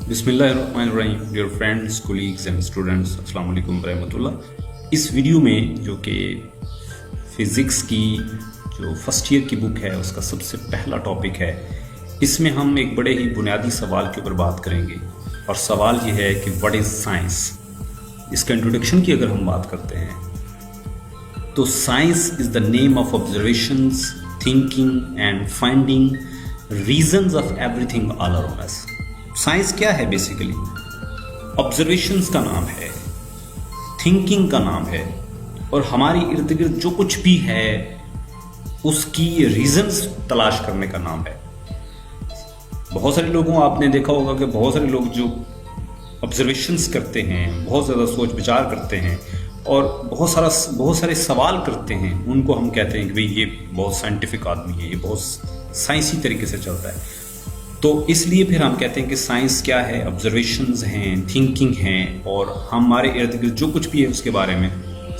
بسم اللہ الرحمن الرحیم. Dear friends, colleagues and students, السلام علیکم ورحمۃ اللہ. اس ویڈیو میں جو کہ فزکس کی جو فرسٹ ایئر کی بک ہے اس کا سب سے پہلا ٹاپک ہے, اس میں ہم ایک بڑے ہی بنیادی سوال کے اوپر بات کریں گے. اور سوال یہ ہے کہ واٹ از سائنس. اس کا انٹروڈکشن کی اگر ہم بات کرتے ہیں تو science is the name of observations, thinking and finding reasons of everything all around us. Science کیا ہے؟ بیسیکلی آبزرویشنز کا نام ہے, تھنکنگ کا نام ہے, اور ہماری ارد گرد جو کچھ بھی ہے اس کی ریزنز تلاش کرنے کا نام ہے. بہت سارے لوگوں آپ نے دیکھا ہوگا کہ بہت سارے لوگ جو آبزرویشنز کرتے ہیں, بہت زیادہ سوچ بچار کرتے ہیں اور بہت سارے سوال کرتے ہیں, ان کو ہم کہتے ہیں کہ بھئی یہ بہت سائنٹیفک آدمی ہے, یہ بہت سائنسی طریقے سے چلتا ہے. تو اس لیے پھر ہم کہتے ہیں کہ سائنس کیا ہے؟ آبزرویشنز ہیں, تھنکنگ ہیں, اور ہمارے ارد گرد جو کچھ بھی ہے اس کے بارے میں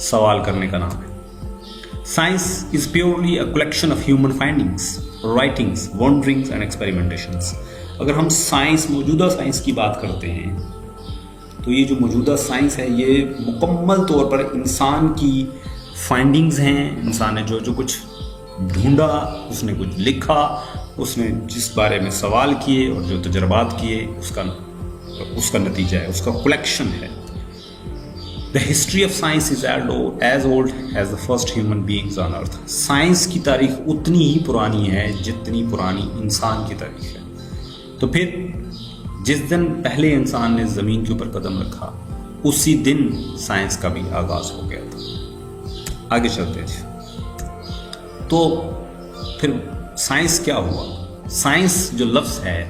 سوال کرنے کا نام ہے. Science is purely a collection of human findings, writings, wanderings and experimentations. اگر ہم سائنس, موجودہ سائنس کی بات کرتے ہیں تو یہ جو موجودہ سائنس ہے یہ مکمل طور پر انسان کی فائنڈنگز ہیں. انسان نے جو کچھ ڈھونڈا, اس نے کچھ لکھا, اس نے جس بارے میں سوال کیے اور جو تجربات کیے اس کا نتیجہ ہے, اس کا کلیکشن ہے. The history of science is as old as the first human beings on earth. Science کی تاریخ اتنی ہی پرانی ہے جتنی پرانی انسان کی تاریخ ہے. تو پھر جس دن پہلے انسان نے زمین کے اوپر قدم رکھا اسی دن سائنس کا بھی آغاز ہو گیا تھا. آگے چلتے تھے تو پھر سائنس کیا ہوا؟ سائنس جو لفظ ہے,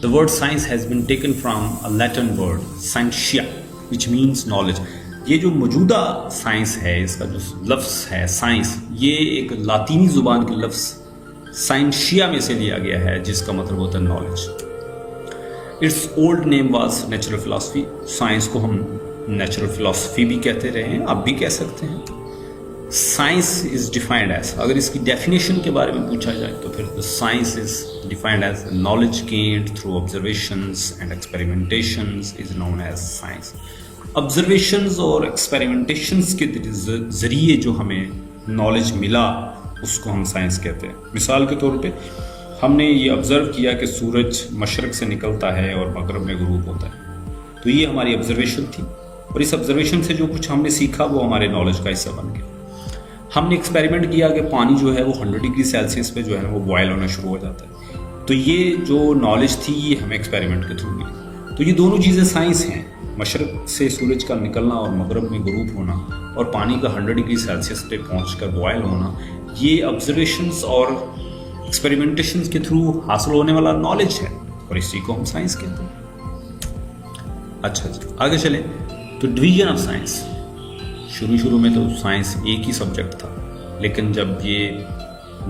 the word science has been taken from a Latin word scientia which means knowledge. یہ جو موجودہ سائنس ہے, اس کا جو لفظ ہے سائنس, یہ ایک لاطینی زبان کے لفظ سائنشیا میں سے لیا گیا ہے جس کا مطلب ہوتا ہے knowledge. It's old name was natural philosophy. Science کو ہم نیچرل فلاسفی بھی کہتے رہے ہیں, آپ بھی کہہ سکتے ہیں. سائنس از ڈیفائنڈ ایز, اگر اس کی ڈیفینیشن کے بارے میں پوچھا جائے تو پھر science is defined as knowledge gained through observations and experimentations is known as science. Observations اور ایکسپیریمنٹیشنز کے ذریعے جو ہمیں نالج ملا اس کو ہم سائنس کہتے ہیں. مثال کے طور پہ ہم نے یہ آبزرو کیا کہ سورج مشرق سے نکلتا ہے اور مغرب میں غروب ہوتا ہے, تو یہ ہماری آبزرویشن تھی, اور اس آبزرویشن سے جو کچھ ہم نے سیکھا وہ ہمارے نالج کا حصہ بن گیا. ہم نے ایکسپیریمنٹ کیا کہ پانی جو ہے وہ 100 ڈگری سیلسیس پہ جو ہے وہ بوائل ہونا شروع ہو جاتا ہے, تو یہ جو نالج تھی یہ ہمیں ایکسپیریمنٹ کے تھرو ملی. تو یہ دونوں چیزیں سائنس ہیں, مشرق سے سورج کا نکلنا اور مغرب میں غروب ہونا, اور پانی کا 100 ڈگری سیلسیس پہ پہنچ کر بوائل ہونا, یہ آبزرویشنس اور ایکسپیریمنٹیشنس کے تھرو حاصل ہونے والا نالج ہے, اور اسی کو ہم سائنس کہتے ہیں. اچھا جی, آگے چلیں. تو ڈویژن آف سائنس, شروع میں تو سائنس ایک ہی سبجیکٹ تھا, لیکن جب یہ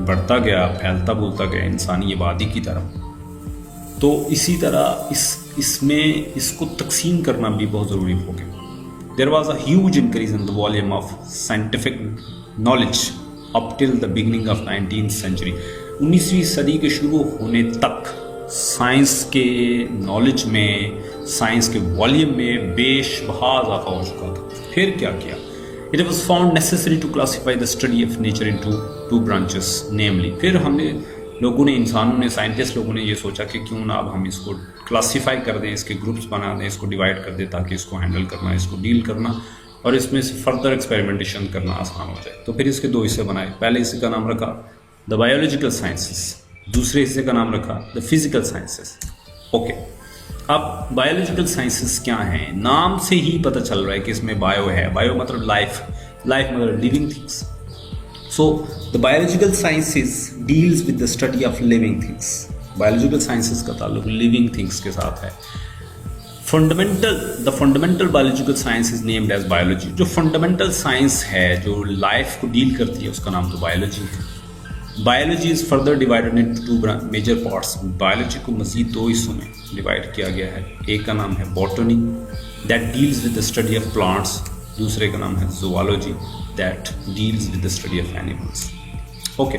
بڑھتا گیا, پھیلتا بولتا گیا انسانی آبادی کی طرف, تو اسی طرح اس میں اس کو تقسیم کرنا بھی بہت ضروری ہو گیا. There was a huge increase in the volume of scientific knowledge up till the beginning of 19th century. 19ویں صدی کے شروع ہونے تک سائنس کے نالج میں, سائنس کے والیوم میں بیش بہا اضافہ ہو چکا تھا. پھر کیا کیا؟ It was found necessary to classify the study of nature into two branches, namely. پھر لوگوں نے, انسانوں نے, سائنٹسٹ لوگوں نے یہ سوچا کہ کیوں نہ اب ہم اس کو کلاسیفائی کر دیں, اس کے گروپس بنا دیں, اس کو ڈیوائڈ کر دیں تاکہ اس کو ہینڈل کرنا, اس کو ڈیل کرنا اور اس میں سے فردر ایکسپیریمنٹیشن کرنا آسان ہو جائے. تو پھر اس کے دو حصے بنائے. پہلے حصے کا نام رکھا دا بایولوجیکل سائنسز, دوسرے حصے کا نام رکھا دا فزیکل سائنسز. اوکے, اب بایولوجیکل سائنسز کیا ہیں؟ نام سے ہی پتہ چل رہا ہے کہ اس میں بایو ہے. بایو مطلب لائف مطلب living things. So the biological sciences deals with the study of living things. Biological sciences کا تعلق لیونگ تھنگس کے ساتھ ہے. The fundamental biological science is named as biology. جو فنڈامنٹل سائنس ہے جو لائف کو ڈیل کرتی ہے اس کا نام تو بایولوجی ہے. Biology is further divided into 2 major parts. Biology کو مزید 2 حصوں میں ڈیوائڈ کیا گیا ہے. ایک کا نام ہے botany, that deals with the study of plants. دوسرے کا نام ہے zoology, that deals with the study of animals. Okay,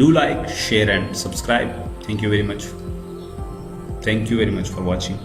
Do like, share and subscribe. Thank you very much. Thank you very much for watching.